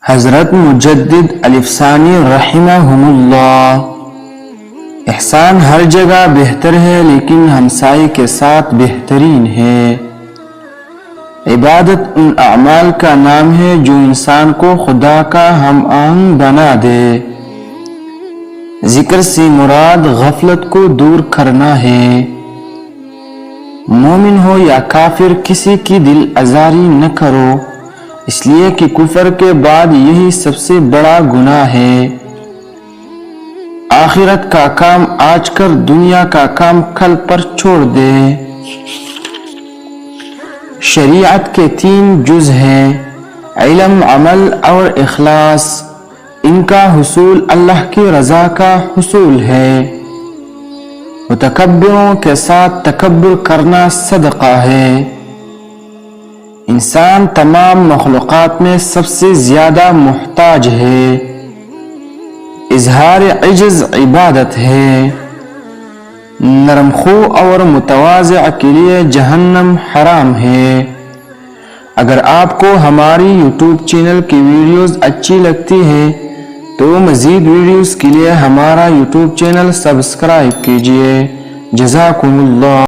حضرت مجدد الف ثانی رحمہم اللہ: احسان ہر جگہ بہتر ہے لیکن ہمسائے کے ساتھ بہترین ہے۔ عبادت ان اعمال کا نام ہے جو انسان کو خدا کا ہم آہنگ بنا دے۔ ذکر سے مراد غفلت کو دور کرنا ہے۔ مومن ہو یا کافر کسی کی دل آزاری نہ کرو، اس لیے کہ کفر کے بعد یہی سب سے بڑا گناہ ہے۔ آخرت کا کام آج کر، دنیا کا کام کل پر چھوڑ دے۔ شریعت کے 3 جز ہیں: علم، عمل اور اخلاص۔ ان کا حصول اللہ کی رضا کا حصول ہے۔ متکبروں کے ساتھ تکبر کرنا صدقہ ہے۔ انسان تمام مخلوقات میں سب سے زیادہ محتاج ہے۔ اظہار عجز عبادت ہے۔ نرم خو اور متواضع کے لیے جہنم حرام ہے۔ اگر آپ کو ہماری یوٹیوب چینل کی ویڈیوز اچھی لگتی ہیں تو مزید ویڈیوز کے لیے ہمارا یوٹیوب چینل سبسکرائب کیجیے۔ جزاکم اللہ۔